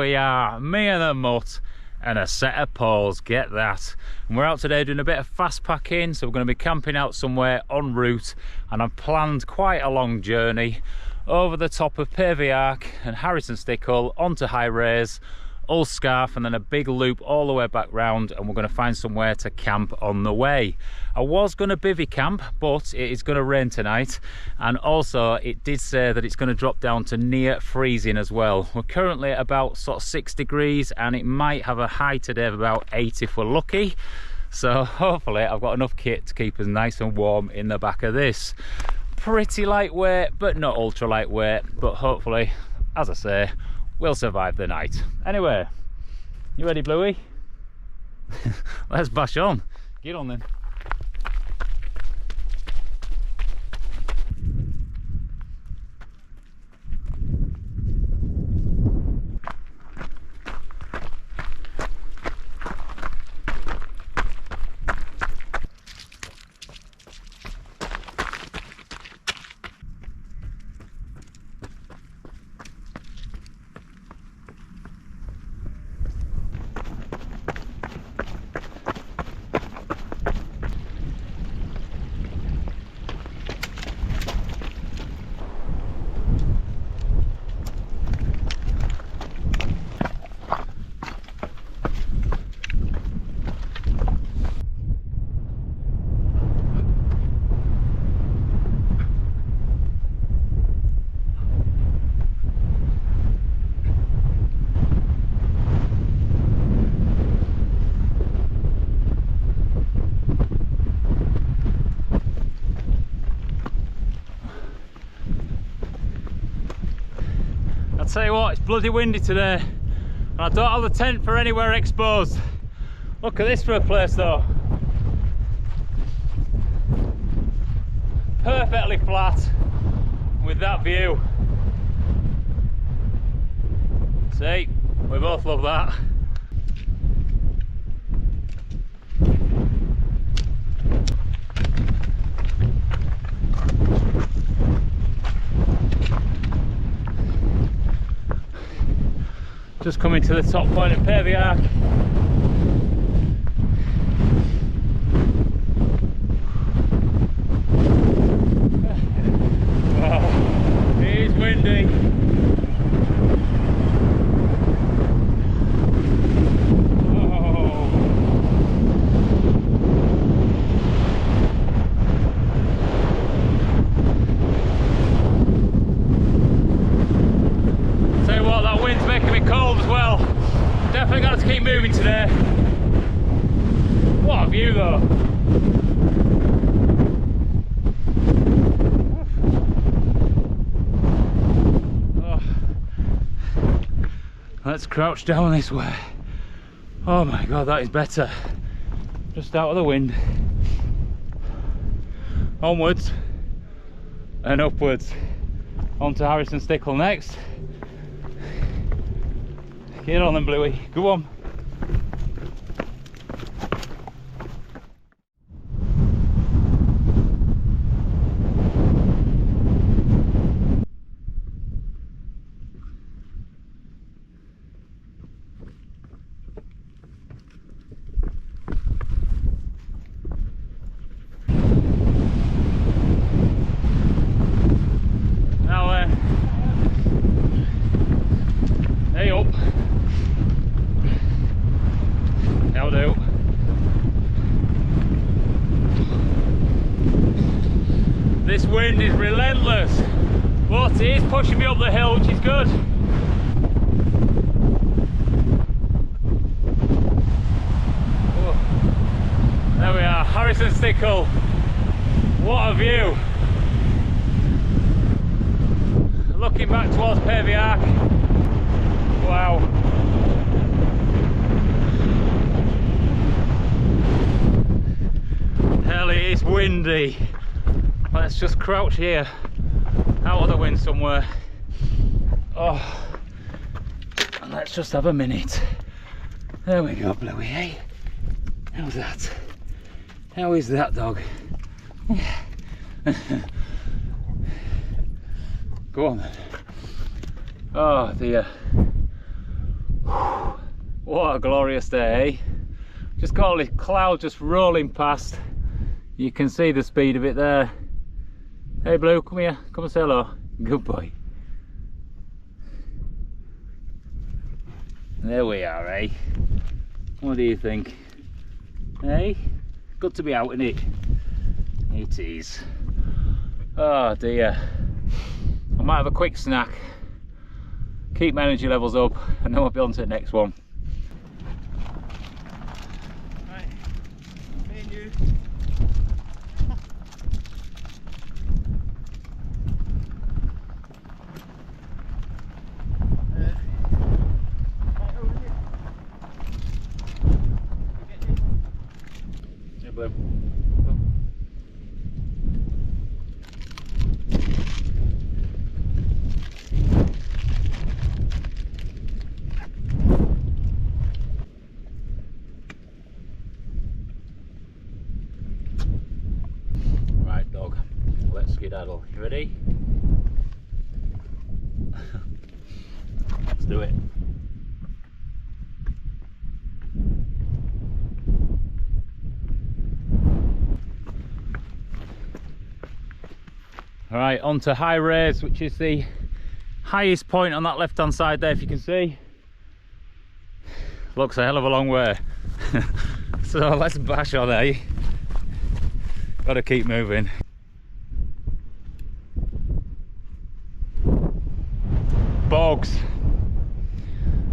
we are, me and the mutt and a set of poles, get that. And we're out today doing a bit of fast packing, so we're going to be camping out somewhere en route, and I've planned quite a long journey over the top of PHDesigns and Harrison Stickle onto High Raise, Scarf, and then a big loop all the way back round, and we're going to find somewhere to camp on the way. I was going to bivvy camp, but it is going to rain tonight, and also it did say that it's going to drop down to near freezing as well. We're currently at about sort of 6 degrees, and it might have a high today of about 8 if we're lucky. So hopefully I've got enough kit to keep us nice and warm in the back of this. Pretty lightweight, but not ultra lightweight, but hopefully, as I say, we'll survive the night. Anyway, you ready, Bluey? Let's bash on. Get on then. Tell you what, it's bloody windy today, and I don't have the tent for anywhere exposed. Look at this for a place though. Perfectly flat with that view. See, we both love that. Just coming to the top point of PHDesigns. Wow, it is windy. Definitely got to keep moving today. What a view though. Oh. Let's crouch down this way. Oh my god, that is better. Just out of the wind. Onwards and upwards. Onto Harrison Stickle next. Get on then, Bluey. Go on. Now, hey up. That'll do. This wind is relentless, but it is pushing me up the hill, which is good. Oh. There we are, Harrison Stickle. What a view. Looking back towards PHDesigns. Wow. Hell, it is windy. Let's just crouch here out of the wind somewhere. Oh, and let's just have a minute. There we go, Bluey, hey? How's that? How is that, dog? Go on then. Oh dear. What a glorious day, eh? Just got all this cloud just rolling past. You can see the speed of it there. Hey Blue, come here, come and say hello. Good boy. There we are, eh? What do you think? Hey? Good to be out, isn't it? It is. Oh dear. I might have a quick snack, keep my energy levels up, and then we'll be on to the next one. Right, me and you. Hey Blue. Right dog, let's skedaddle. You ready? Let's do it. Alright, on to High Raise, which is the highest point on that left hand side there, if you can see. Looks a hell of a long way. So let's bash on, eh? Gotta keep moving. Bogs.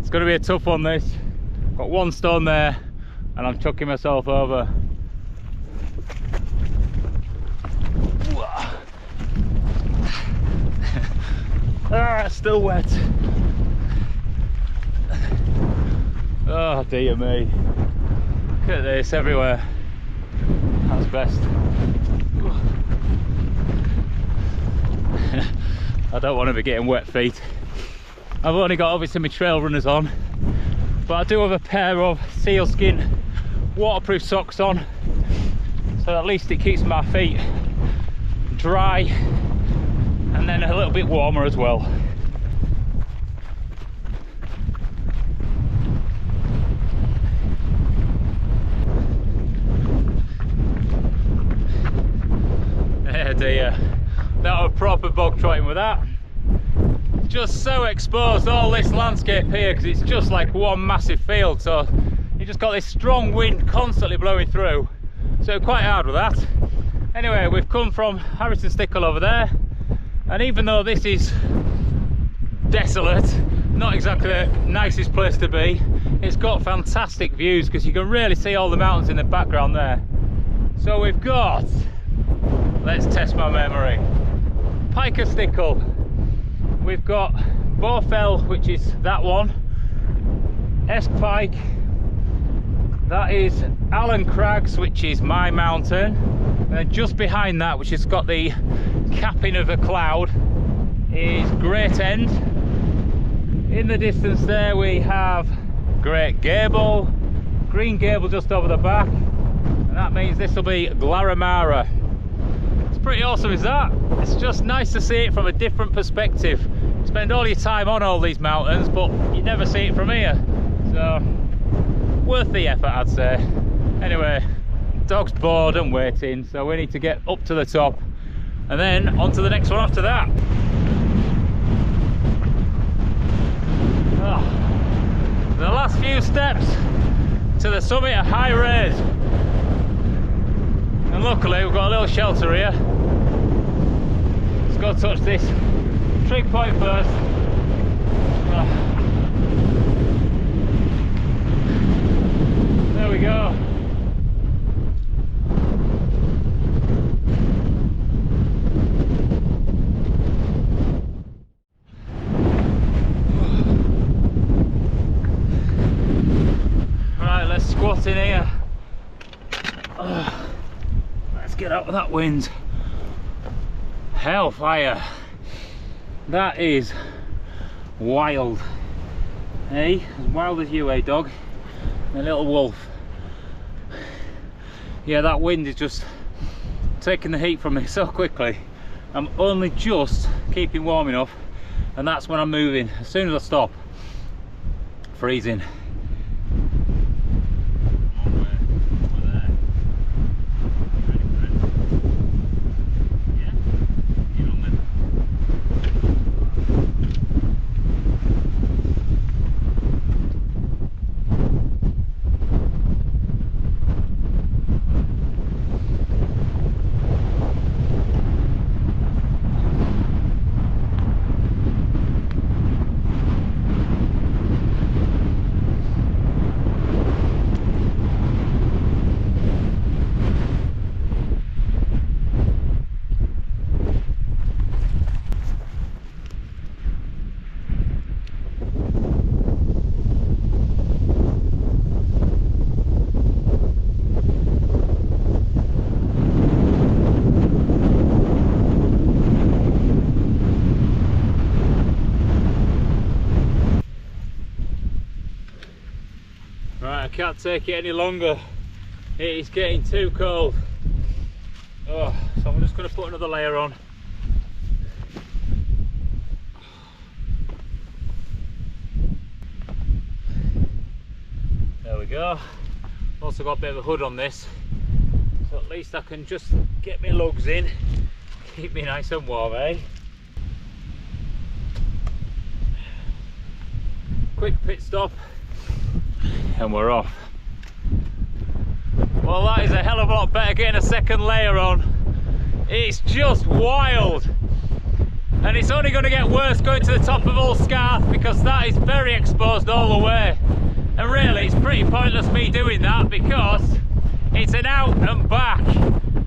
It's gonna be a tough one, this. Got one stone there and I'm chucking myself over. Ah, it's still wet. Oh dear me. Look at this everywhere. That's best. I don't want to be getting wet feet. I've only got obviously my trail runners on, but I do have a pair of sealskin waterproof socks on, so at least it keeps my feet dry and then a little bit warmer as well. Oh dear, that was proper bog trotting with that. Just so exposed, all this landscape here, because it's just like one massive field, so you just got this strong wind constantly blowing through, so quite hard with that. Anyway, we've come from Harrison Stickle over there, and even though this is desolate, not exactly the nicest place to be, it's got fantastic views because you can really see all the mountains in the background there. So we've got, let's test my memory, Piker Stickle, we've got Bowfell, which is that one, Esk Pike, that is Allen Crags, which is my mountain, and then just behind that, which has got the capping of a cloud, is Great End. In the distance there we have Great Gable, Green Gable just over the back, and that means this will be Glaramara. It's pretty awesome, is that? It's just nice to see it from a different perspective. You spend all your time on all these mountains, but you never see it from here, so worth the effort, I'd say. Anyway, dog's bored and waiting, so we need to get up to the top and then on to the next one after that. Oh, the last few steps to the summit of High Raise, and luckily we've got a little shelter here. Let's go touch this trig point first. Oh. There we go. Right, let's squat in here. Let's get out of that wind. Hellfire. That is wild. Hey, as wild as you, eh, dog? A little wolf. Yeah, that wind is just taking the heat from me so quickly. I'm only just keeping warm enough, and that's when I'm moving. As soon as I stop, freezing. Right, I can't take it any longer. It is getting too cold. Oh, so I'm just going to put another layer on. There we go. Also got a bit of a hood on this, so at least I can just get my lugs in, keep me nice and warm, eh? Quick pit stop and we're off. Well, that is a hell of a lot better getting a second layer on. It's just wild, and it's only going to get worse going to the top of Old Scarth because that is very exposed all the way. And really, it's pretty pointless me doing that because it's an out and back.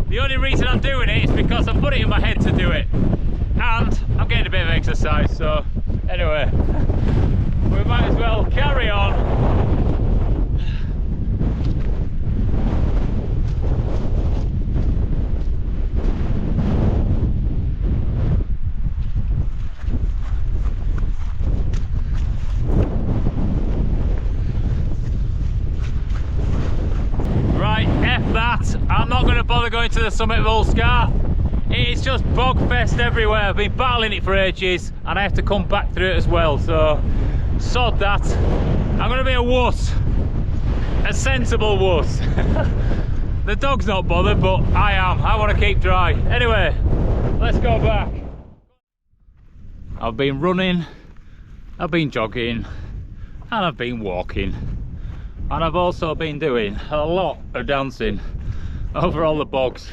The only reason I'm doing it is because I put it in my head to do it. And I'm getting a bit of exercise, so anyway, we might as well carry on. I'm not going to bother going to the summit of Old Scarth. It is just bog fest everywhere. I've been battling it for ages and I have to come back through it as well, so sod that. I'm going to be a wuss, a sensible wuss. The dog's not bothered, but I am. I want to keep dry. Anyway, let's go back. I've been running, I've been jogging, and I've been walking, and I've also been doing a lot of dancing over all the bogs.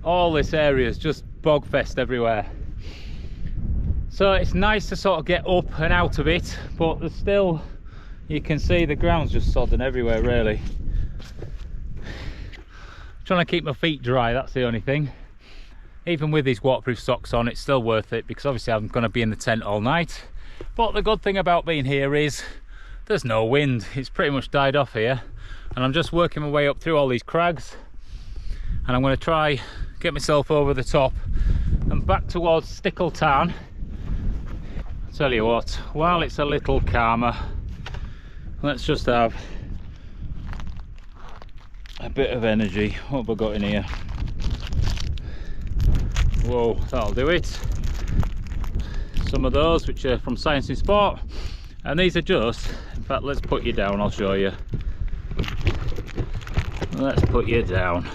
All this area is just bog fest everywhere, so it's nice to sort of get up and out of it, but there's still, you can see the ground's just sodden everywhere really. Trying to keep my feet dry, that's the only thing. Even with these waterproof socks on, it's still worth it because obviously I'm going to be in the tent all night. But the good thing about being here is there's no wind. It's pretty much died off here, and I'm just working my way up through all these crags, and I'm going to try get myself over the top and back towards STICKLE TARN. I'll tell you what, while it's a little calmer, let's just have a bit of energy. What have I got in here? Whoa, that'll do it. Some of those which are from Science and Sport, and these are just, in fact, let's put you down, I'll show you. Let's put you down.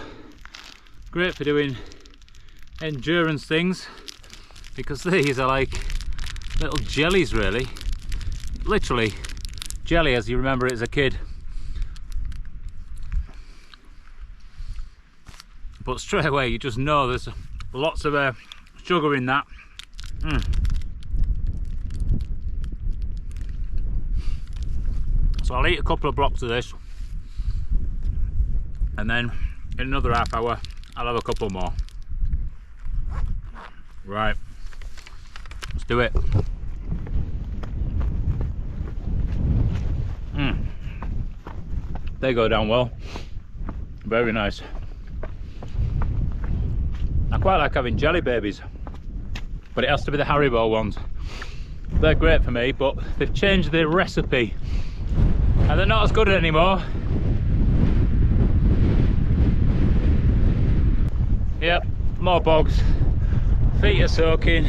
Great for doing endurance things because these are like little jellies really, literally jelly as you remember it as a kid, but straight away you just know there's lots of sugar in that. So I'll eat a couple of blocks of this, and then in another half hour I'll have a couple more. Right, let's do it. They go down well, very nice. I quite like having jelly babies, but it has to be the Haribo ones. They're great for me, but they've changed the recipe and they're not as good anymore. Yep, more bogs. Feet are soaking.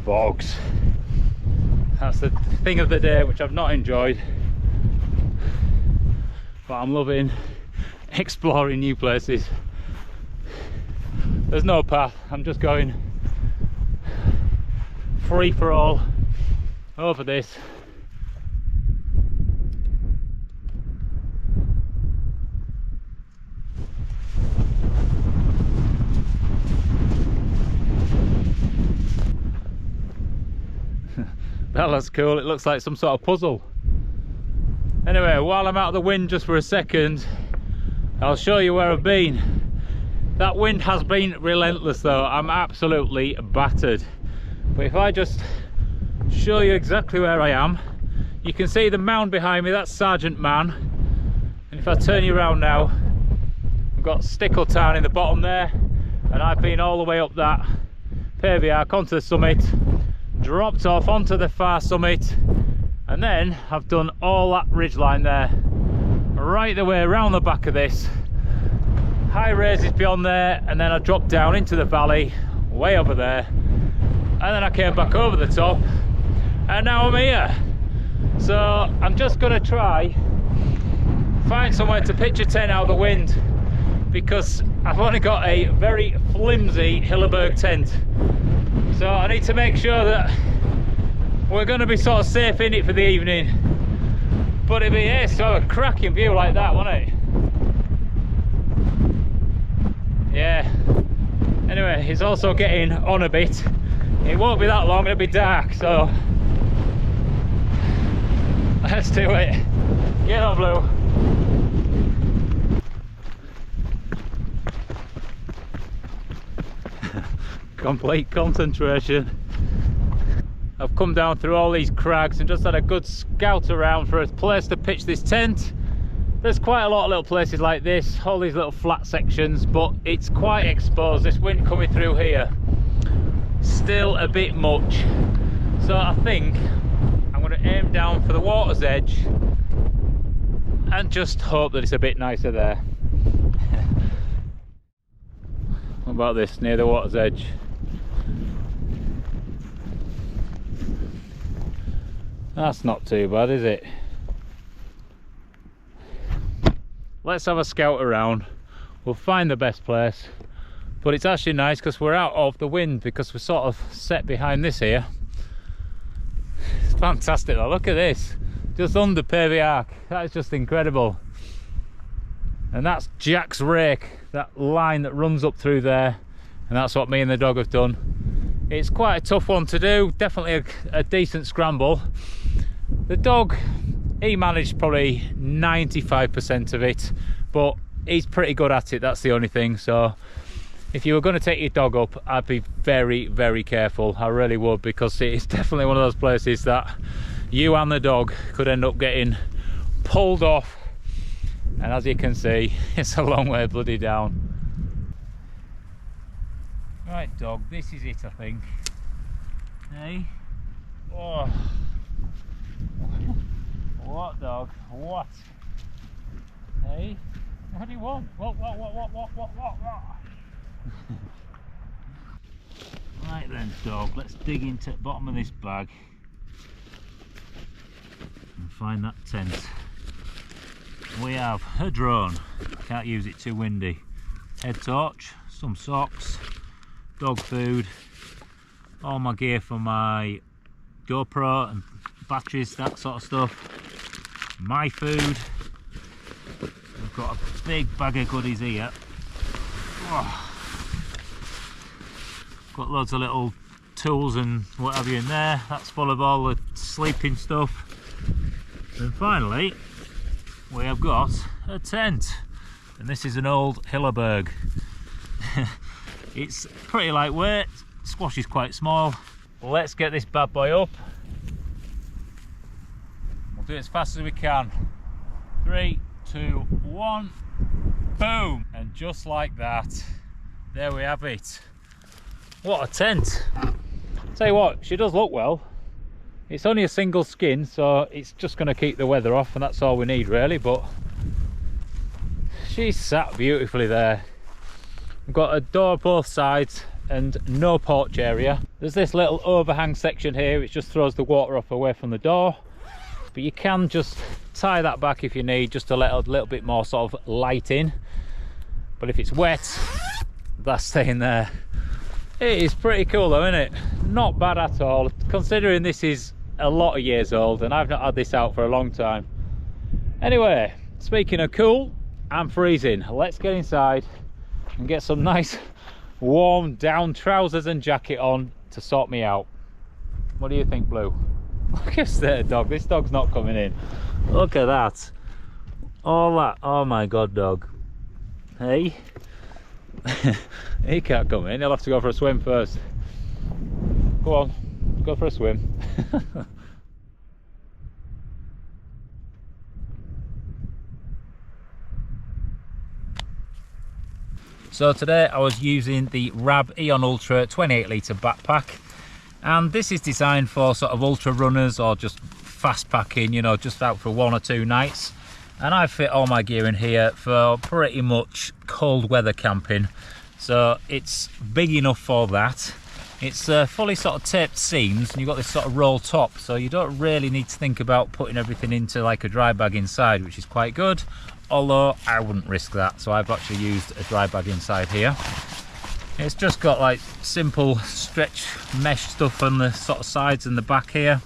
Bogs. That's the thing of the day which I've not enjoyed, but I'm loving exploring new places. There's no path, I'm just going free for all over this. That looks cool, it looks like some sort of puzzle. Anyway, while I'm out of the wind just for a second, I'll show you where I've been. That wind has been relentless though, I'm absolutely battered. But if I just show you exactly where I am, you can see the mound behind me, that's Sergeant Man. And if I turn you around now, we've got STICKLE TARN in the bottom there, and I've been all the way up that PHDesigns onto the summit, dropped off onto the far summit, and then I've done all that ridgeline there, right the way around the back of this. High raises beyond there, and then I dropped down into the valley, way over there, and then I came back over the top, and now I'm here. So I'm just going to try find somewhere to pitch a tent out of the wind, because I've only got a very flimsy Hilleberg tent. So I need to make sure that we're going to be sort of safe in it for the evening. But it'd be nice to have a cracking view like that, wouldn't it? Yeah. Anyway, it's also getting on a bit. It won't be that long, it'll be dark, so let's do it. Get on, Blue. Complete concentration. I've come down through all these crags and just had a good scout around for a place to pitch this tent. There's quite a lot of little places like this, all these little flat sections, but it's quite exposed. This wind coming through here, still a bit much. So I think I'm going to aim down for the water's edge and just hope that it's a bit nicer there. What about this, near the water's edge? That's not too bad, is it? Let's have a scout around. We'll find the best place. But it's actually nice because we're out of the wind, because we're sort of set behind this here. It's fantastic though, look at this. Just under PHDesigns. That is just incredible. And that's Jack's rake, that line that runs up through there. And that's what me and the dog have done. It's quite a tough one to do, definitely a decent scramble. The dog, he managed probably 95% of it, but he's pretty good at it, that's the only thing. So if you were going to take your dog up, I'd be very, very careful. I really would, because it's definitely one of those places that you and the dog could end up getting pulled off. And as you can see, it's a long way bloody down. Right, dog, this is it, I think. Hey? Oh. What, dog? What? Hey? What do you want? What? Right then, dog, let's dig into the bottom of this bag and find that tent. We have a drone, can't use it, too windy, head torch, some socks, dog food, all my gear for my GoPro and batteries, that sort of stuff, my food. We've got a big bag of goodies here. Oh. Got loads of little tools and what have you in there. That's full of all the sleeping stuff. And finally, we have got a tent, and this is an old Hilleberg. It's pretty lightweight, squash is quite small. Let's get this bad boy up. We'll do it as fast as we can. 3, 2, 1, boom! And just like that, there we have it. What a tent! Tell you what, she does look well. It's only a single skin, so it's just going to keep the weather off, and that's all we need really, but she's sat beautifully there. We've got a door both sides and no porch area. There's this little overhang section here which just throws the water off away from the door, but you can just tie that back if you need, just to let a little bit more sort of light in. But if it's wet, that's staying there. It is pretty cool though, isn't it? Not bad at all, considering this is a lot of years old and I've not had this out for a long time. Anyway, speaking of cool, I'm freezing. Let's get inside and get some nice warm down trousers and jacket on to sort me out. What do you think, Blue? Look at that dog. This dog's not coming in. Look at that. All that. Oh my god, dog. Hey. He can't come in. He'll have to go for a swim first. Go on, go for a swim. So today I was using the Rab Eon Ultra 28 litre backpack. And this is designed for sort of ultra runners or just fast packing, you know, just out for 1 or 2 nights. And I fit all my gear in here for pretty much cold weather camping, so it's big enough for that. It's fully sort of taped seams, and you've got this sort of roll top, so you don't really need to think about putting everything into like a dry bag inside, which is quite good, although I wouldn't risk that, so I've actually used a dry bag inside here. It's just got like simple stretch mesh stuff on the sort of sides and the back here,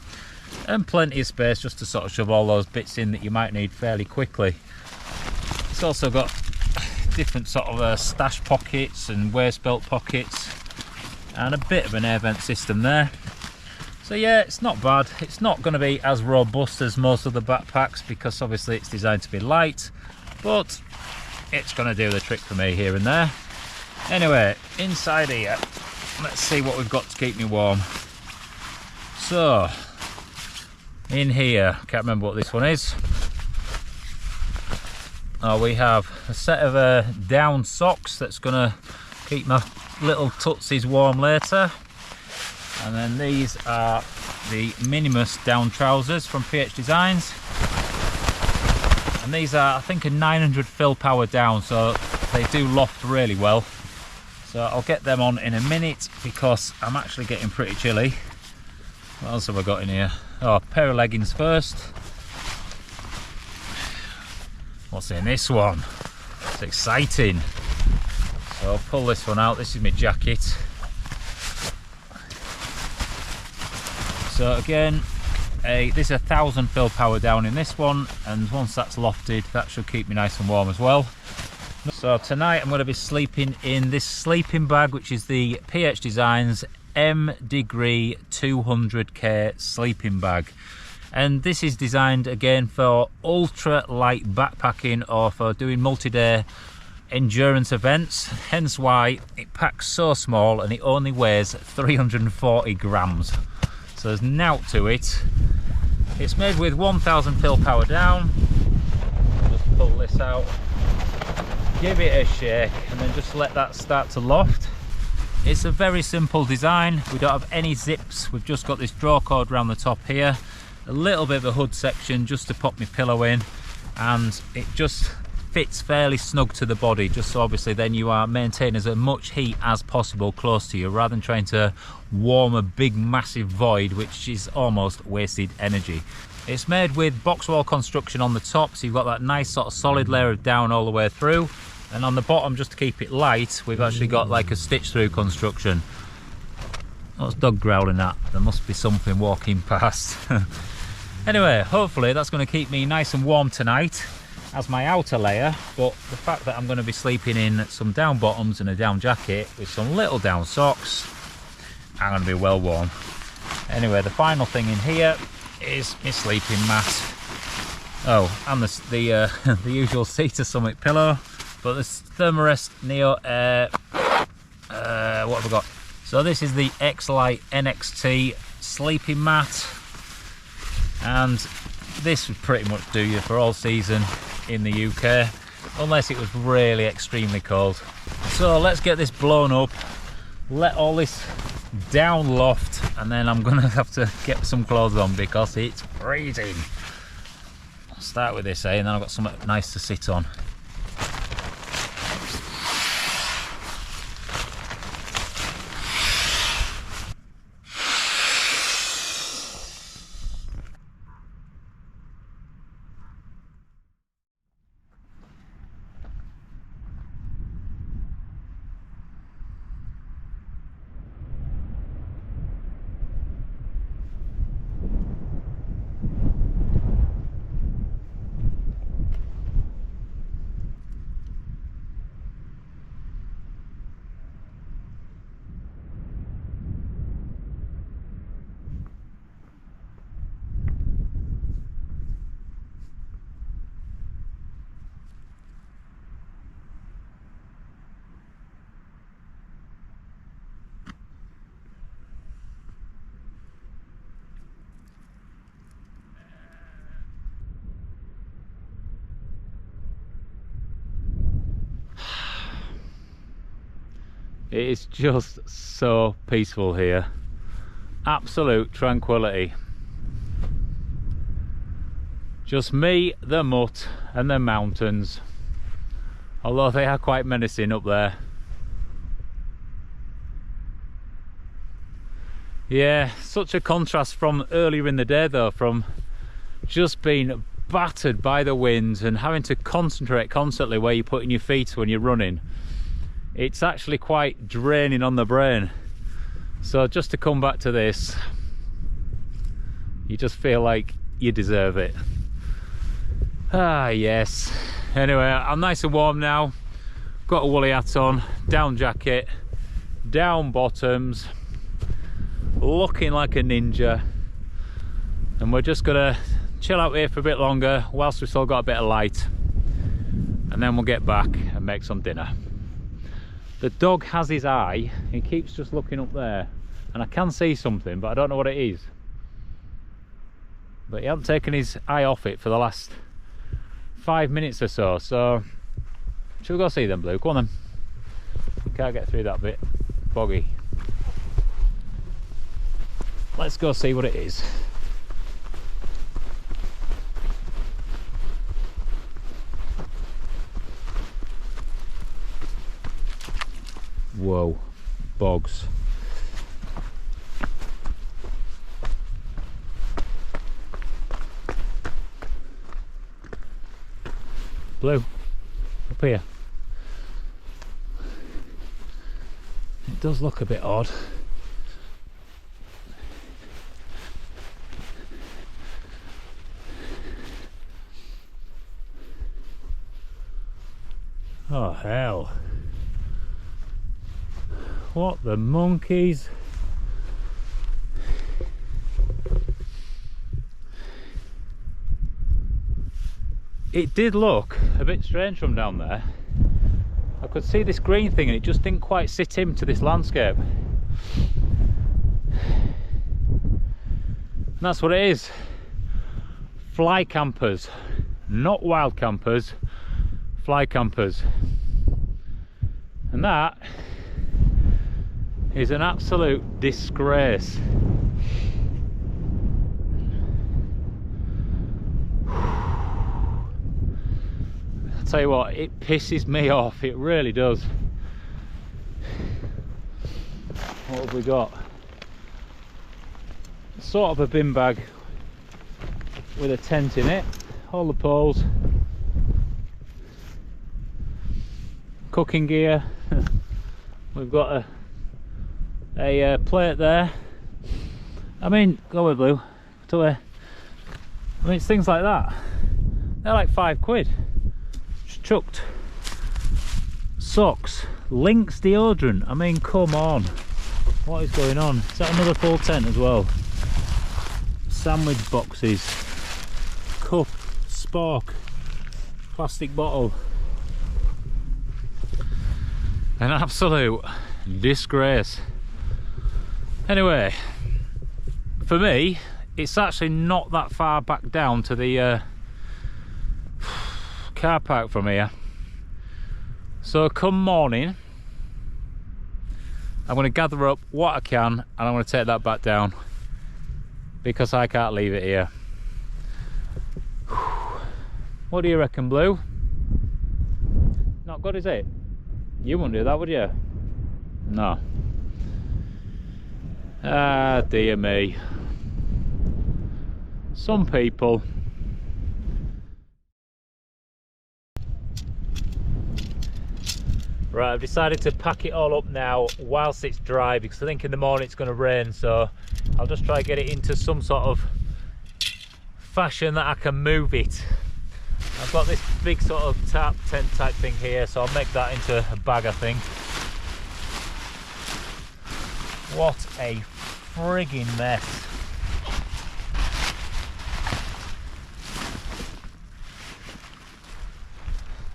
and plenty of space just to sort of shove all those bits in that you might need fairly quickly. It's also got different sort of stash pockets and waist belt pockets, and a bit of an air vent system there. So yeah, it's not bad. It's not going to be as robust as most of the backpacks because obviously it's designed to be light, but it's going to do the trick for me here and there. Anyway, inside here, let's see what we've got to keep me warm. So in here, can't remember what this one is. Oh, we have a set of down socks that's going to keep my little tootsies warm later, and then these are the Minimus down trousers from PHDesigns, and these are I think a 900 fill power down, so they do loft really well. So I'll get them on in a minute because I'm actually getting pretty chilly. What else have I got in here? Oh, a pair of leggings first. What's in this one? It's exciting. So I'll pull this one out. This is my jacket. So again, there's 1,000 fill power down in this one, and once that's lofted, that should keep me nice and warm as well. So tonight I'm going to be sleeping in this sleeping bag, which is the PHDesigns M Degree 200K sleeping bag. And this is designed again for ultra light backpacking or for doing multi-day endurance events, hence why it packs so small and it only weighs 340 grams. So there's nought to it. It's made with 1,000 fill power down. Just pull this out, give it a shake, and then just let that start to loft. It's a very simple design. We don't have any zips. We've just got this draw cord around the top here, a little bit of a hood section just to pop my pillow in, and it just fits fairly snug to the body, just so obviously then you are maintaining as much heat as possible close to you, rather than trying to warm a big massive void, which is almost wasted energy. It's made with box wall construction on the top, so you've got that nice sort of solid layer of down all the way through, and on the bottom, just to keep it light, we've actually got like a stitch through construction. What's dog growling at? There must be something walking past. Anyway, hopefully that's going to keep me nice and warm tonight as my outer layer, but the fact that I'm going to be sleeping in some down bottoms and a down jacket with some little down socks, I'm going to be well warm. Anyway, the final thing in here is my sleeping mat. Oh, and the usual Cedar Summit pillow, but this Thermarest Neo Air, what have I got? So this is the X-Lite NXT sleeping mat, and this would pretty much do you for all season in the UK, unless it was really extremely cold. So let's get this blown up, let all this down loft, and then I'm gonna have to get some clothes on because it's freezing. I'll start with this, and then I've got something nice to sit on. It is just so peaceful here. Absolute tranquility. Just me, the mutt and the mountains, although they are quite menacing up there. Yeah, such a contrast from earlier in the day though, from just being battered by the winds and having to concentrate constantly where you're putting your feet when you're running. It's actually quite draining on the brain. So just to come back to this, you just feel like you deserve it. Ah yes. Anyway, I'm nice and warm now. Got a woolly hat on, down jacket, down bottoms, looking like a ninja, and we're just gonna chill out here for a bit longer whilst we've still got a bit of light, and then we'll get back and make some dinner. The dog has his eye, he keeps just looking up there, and I can see something but I don't know what it is, but he hasn't taken his eye off it for the last 5 minutes or so. So shall we go see them, Blue? Go on then. We can't get through that bit boggy. Let's go see what it is. Whoa, bogs. Blue, up here. It does look a bit odd. Oh hell. What the monkeys? It did look a bit strange from down there. I could see this green thing and it just didn't quite sit into this landscape. And that's what it is. Fly campers. Not wild campers, fly campers. And that is an absolute disgrace. I'll tell you what, it pisses me off, it really does. What have we got? Sort of a bin bag with a tent in it, all the poles, cooking gear. We've got a plate there. I mean, go with Blue to where? I mean, it's things like that. They're like £5. Just chucked. Socks, Lynx deodorant. I mean, come on. What is going on? Is that another full tent as well? Sandwich boxes, cup, spork, plastic bottle. An absolute disgrace. Anyway, for me, it's actually not that far back down to the car park from here. So come morning, I'm going to gather up what I can and I'm going to take that back down because I can't leave it here. What do you reckon, Blue? Not good, is it? You wouldn't do that, would you? No. Ah, dear me. Some people. Right, I've decided to pack it all up now whilst it's dry because I think in the morning it's going to rain, so I'll just try and get it into some sort of fashion that I can move it. I've got this big sort of tarp tent type thing here, so I'll make that into a bag, I think. What a frigging mess.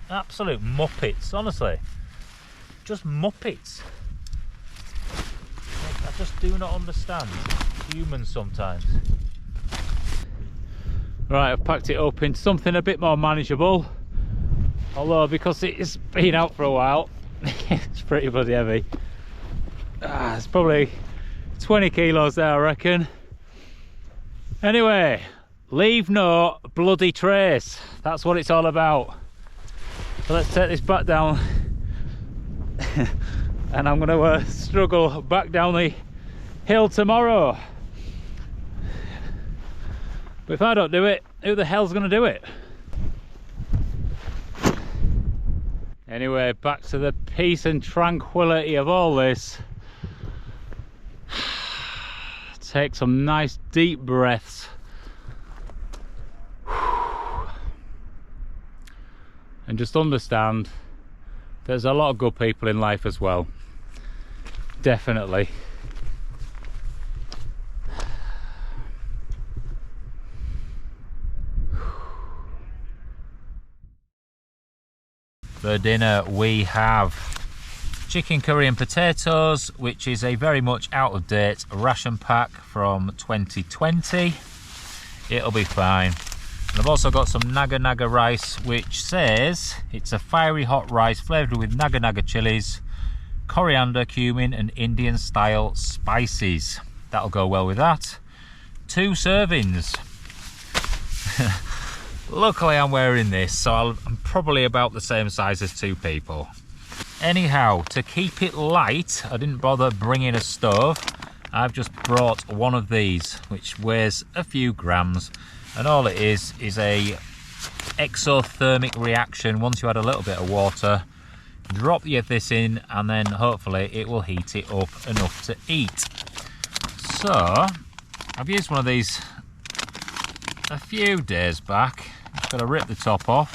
Absolute muppets, honestly. Just muppets. I just do not understand humans sometimes. Right, I've packed it up into something a bit more manageable. Although, because it's been out for a while, it's pretty bloody heavy. It's probably 20 kilos there, I reckon. Anyway, leave no bloody trace. That's what it's all about. So let's take this back down. And I'm going to struggle back down the hill tomorrow. But if I don't do it, who the hell's going to do it? Anyway, back to the peace and tranquility of all this. Take some nice deep breaths. And just understand there's a lot of good people in life as well. Definitely. For dinner we have chicken curry and potatoes, which is a very much out of date ration pack from 2020. It'll be fine. And I've also got some naga naga rice, which says it's a fiery hot rice flavoured with naga naga chilies, coriander, cumin and Indian style spices. That'll go well with that. 2 servings. Luckily I'm wearing this, so I'm probably about the same size as 2 people. Anyhow, to keep it light, I didn't bother bringing a stove. I've just brought one of these, which weighs a few grams, and all it is a exothermic reaction. Once you add a little bit of water, drop this in, and then hopefully it will heat it up enough to eat. So I've used one of these a few days back. Just got to rip the top off,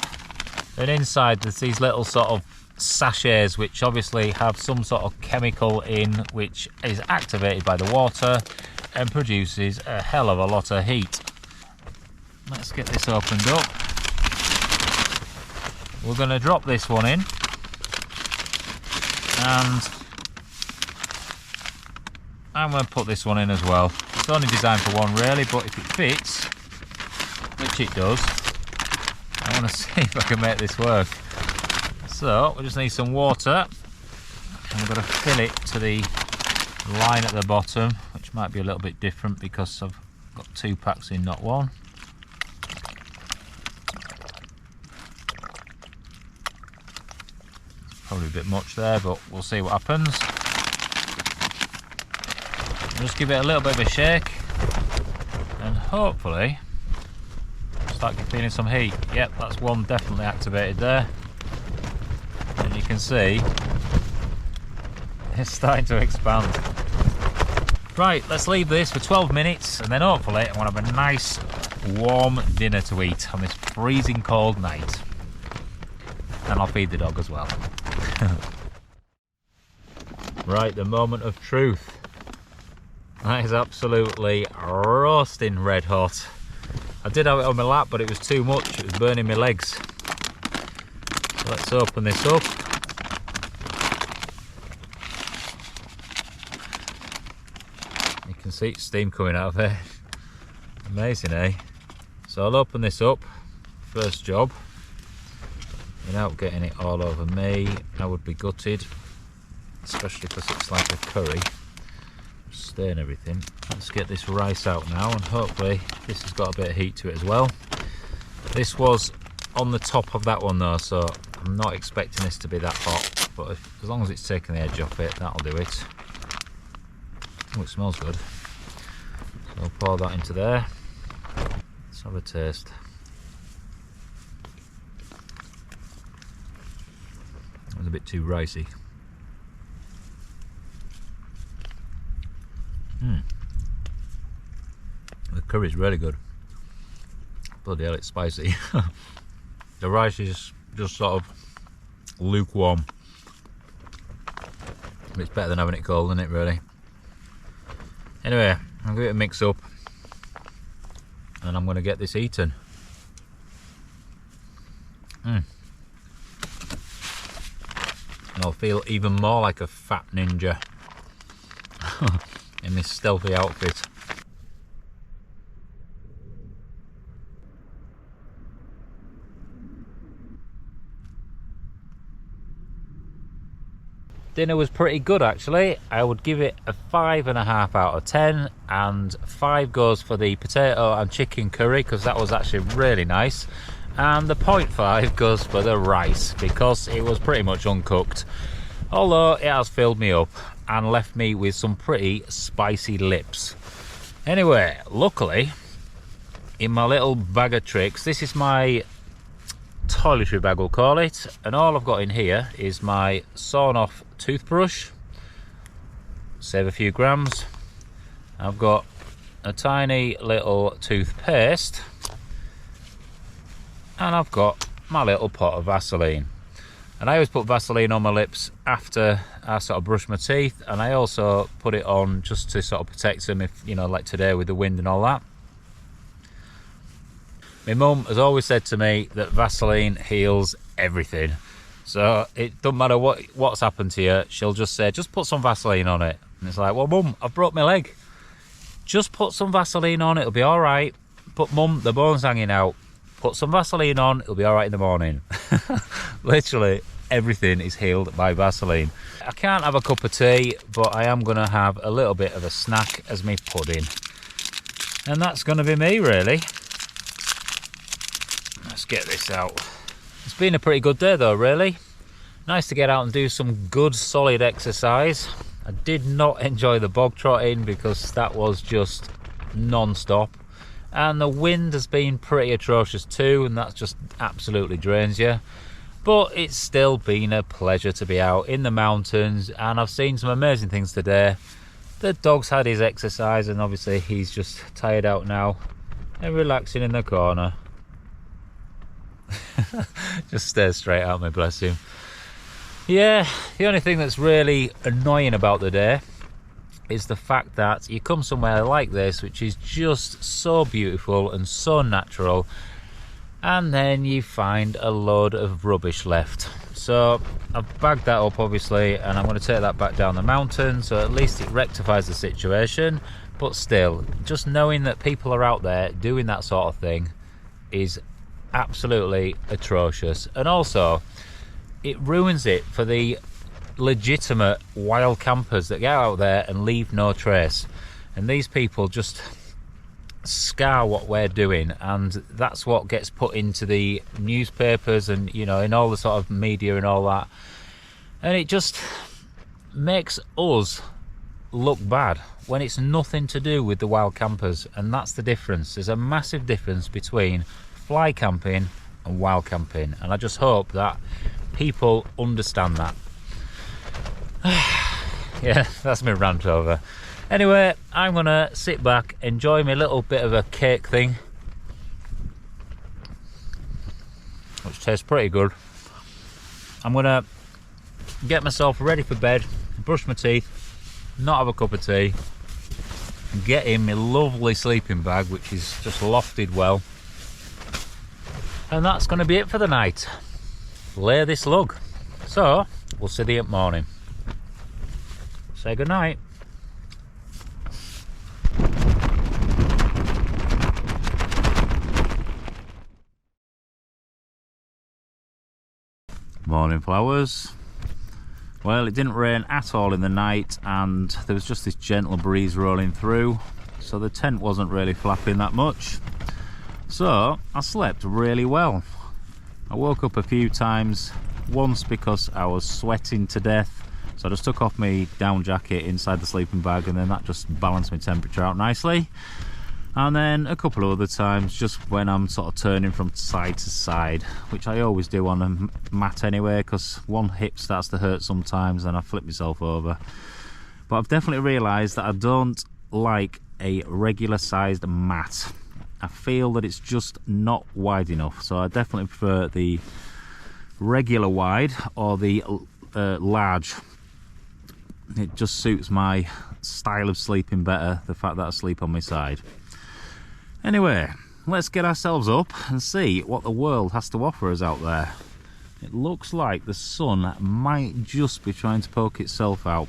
and inside there's these little sort of sachets which obviously have some sort of chemical in, which is activated by the water and produces a hell of a lot of heat. Let's get this opened up. We're going to drop this one in, and I'm going to put this one in as well. It's only designed for one really, but if it fits, which it does, I want to see if I can make this work. So we just need some water, and we're going to fill it to the line at the bottom, which might be a little bit different because I've got 2 packs in, not one. Probably a bit much there, but we'll see what happens. Just give it a little bit of a shake, and hopefully start feeling some heat. Yep, that's one definitely activated there. And you can see it's starting to expand. Right, let's leave this for 12 minutes, and then hopefully I want to have a nice warm dinner to eat on this freezing cold night. And I'll feed the dog as well. Right, the moment of truth. That is absolutely roasting red hot. I did have it on my lap, but it was too much. It was burning my legs. So let's open this up. You can see steam coming out of there. Amazing, eh? So I'll open this up. First job. Without getting it all over me, I would be gutted. Especially because it's like a curry. Stain everything. Let's get this rice out now, and hopefully this has got a bit of heat to it as well. This was on the top of that one though, so I'm not expecting this to be that hot, but as long as it's taking the edge off it, that'll do it. Oh, it smells good. So I'll pour that into there. Let's have a taste. It was a bit too ricey. The curry's really good. Bloody hell, it's spicy. The rice is just sort of lukewarm. It's better than having it cold, isn't it, really? Anyway, I'll give it a mix up, and I'm going to get this eaten. And I'll feel even more like a fat ninja in this stealthy outfit. dinner was pretty good actually. I would give it a 5.5 out of 10, and 5 goes for the potato and chicken curry because that was actually really nice, and the 0.5 goes for the rice because it was pretty much uncooked, although it has filled me up and left me with some pretty spicy lips. Anyway, luckily in my little bag of tricks, this is my toiletry bag we'll call it, and all I've got in here is my sawn off toothbrush, save a few grams. I've got a tiny little toothpaste, and I've got my little pot of Vaseline. And I always put Vaseline on my lips after I sort of brush my teeth, and I also put it on just to sort of protect them if, you know, like today with the wind and all that. My mum has always said to me that Vaseline heals everything. So it doesn't matter what's happened to you, she'll just say, just put some Vaseline on it. And it's like, well, Mum, I've broke my leg. Just put some Vaseline on, it'll be all right. But Mum, the bone's hanging out. Put some Vaseline on, it'll be all right in the morning. Literally, everything is healed by Vaseline. I can't have a cup of tea, but I am going to have a little bit of a snack as me pudding. And that's going to be me, really. Let's get this out. It's been a pretty good day though, really. Nice to get out and do some good solid exercise. I did not enjoy the bog trotting because that was just non-stop, and the wind has been pretty atrocious too, and that just absolutely drains you. But it's still been a pleasure to be out in the mountains, and I've seen some amazing things today. The dog's had his exercise, and obviously he's just tired out now and relaxing in the corner. Just stares straight at me, bless him. Yeah, the only thing that's really annoying about the day is the fact that you come somewhere like this, which is just so beautiful and so natural, and then you find a load of rubbish left. So I've bagged that up obviously, and I'm going to take that back down the mountain, so at least it rectifies the situation. But still, just knowing that people are out there doing that sort of thing is absolutely atrocious. And also it ruins it for the legitimate wild campers that get out there and leave no trace, and these people just scar what we're doing, and that's what gets put into the newspapers and, you know, in all the sort of media and all that, and it just makes us look bad when it's nothing to do with the wild campers. And that's the difference. There's a massive difference between fly camping and wild camping, and I just hope that people understand that. Yeah, that's my rant over. Anyway, I'm gonna sit back, enjoy my little bit of a cake thing, which tastes pretty good. I'm gonna get myself ready for bed, brush my teeth, not have a cup of tea, get in my lovely sleeping bag, which is just lofted well, and that's going to be it for the night. Lay this lug. So we'll see you at morning. Say good night. Morning, flowers. Well, it didn't rain at all in the night, and there was just this gentle breeze rolling through, so the tent wasn't really flapping that much. So I slept really well. I woke up a few times, once because I was sweating to death, so I just took off my down jacket inside the sleeping bag, and then that just balanced my temperature out nicely. And then a couple of other times just when I'm sort of turning from side to side, which I always do on a mat anyway, because one hip starts to hurt sometimes and I flip myself over. But I've definitely realised that I don't like a regular sized mat. I feel that it's just not wide enough, so I definitely prefer the regular wide or the large. It just suits my style of sleeping better, the fact that I sleep on my side. Anyway, let's get ourselves up and see what the world has to offer us out there. It looks like the sun might just be trying to poke itself out.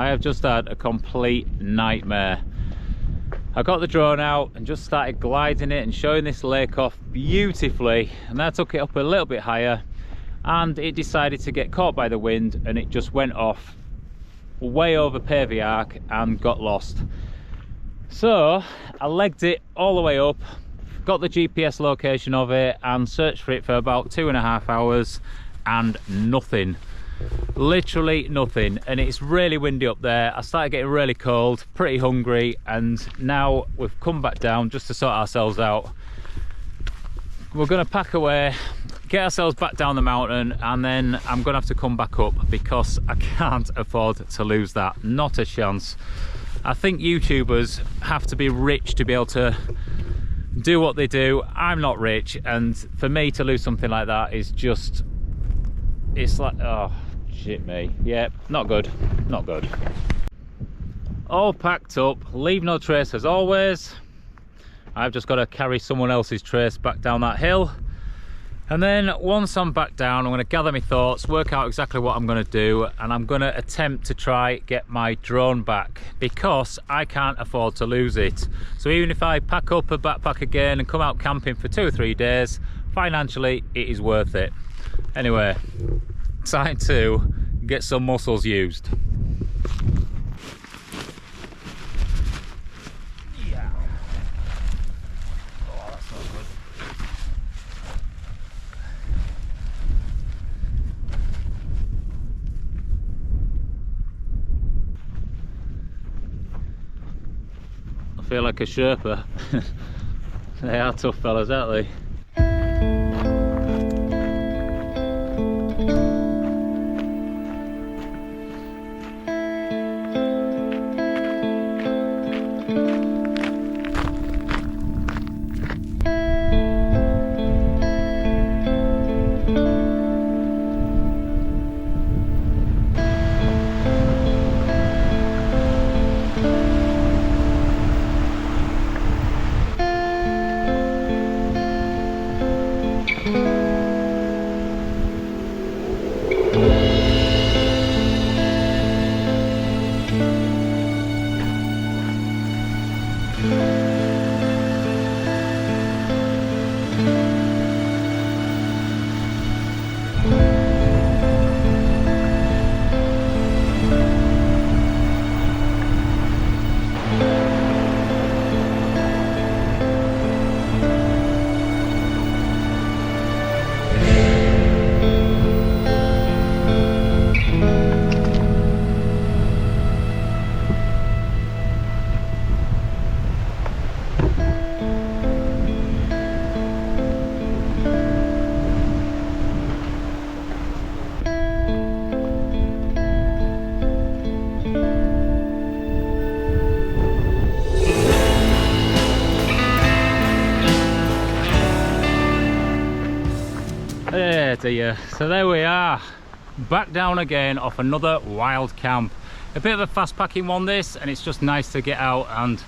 I have just had a complete nightmare. I got the drone out and just started gliding it and showing this lake off beautifully, and then I took it up a little bit higher and it decided to get caught by the wind and it just went off way over PHDesigns and got lost. So I legged it all the way up, got the GPS location of it and searched for it for about 2.5 hours and nothing. Literally nothing. And it's really windy up there. I started getting really cold, pretty hungry, and now we've come back down just to sort ourselves out. We're going to pack away, get ourselves back down the mountain, and then I'm going to have to come back up because I can't afford to lose that. Not a chance. I think YouTubers have to be rich to be able to do what they do. I'm not rich, and for me to lose something like that is just, it's like, oh shit me. Yeah, not good, not good. All packed up, leave no trace as always. I've just got to carry someone else's trace back down that hill, and then once I'm back down, I'm going to gather my thoughts, work out exactly what I'm going to do, and I'm going to attempt to try get my drone back because I can't afford to lose it. So even if I pack up a backpack again and come out camping for 2 or 3 days, financially it is worth it. Anyway, time to get some muscles used. Yeah. Oh, that's not good. I feel like a Sherpa. They are tough fellas, aren't they? Dear. So there we are, back down again off another wild camp. A bit of a fast packing one this, and it's just nice to get out and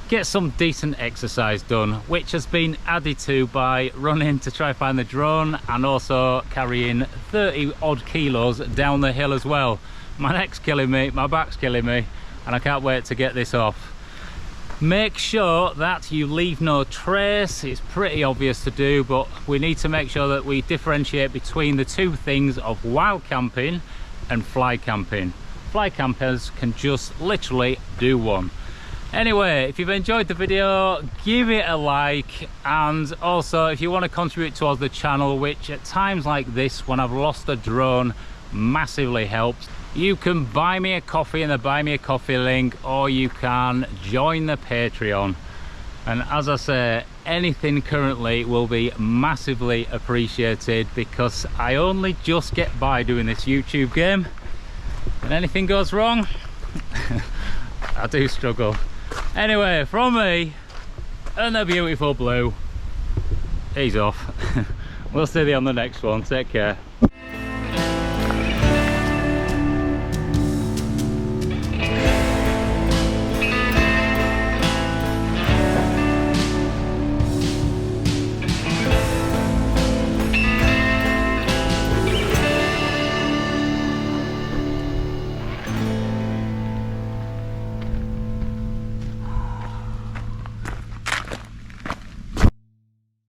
get some decent exercise done, which has been added to by running to try find the drone and also carrying 30 odd kilos down the hill as well. My neck's killing me, my back's killing me, and I can't wait to get this off. Make sure that you leave no trace. It's pretty obvious to do, but we need to make sure that we differentiate between the two things of wild camping and fly camping. Fly campers can just literally do one. Anyway, if you've enjoyed the video, give it a like, and also if you want to contribute towards the channel, which at times like this when I've lost a drone massively helps, you can buy me a coffee in the buy me a coffee link, or you can join the Patreon. And as I say, anything currently will be massively appreciated because I only just get by doing this YouTube game, and anything goes wrong I do struggle. Anyway, from me and the beautiful Blue, he's off. We'll see you on the next one. Take care.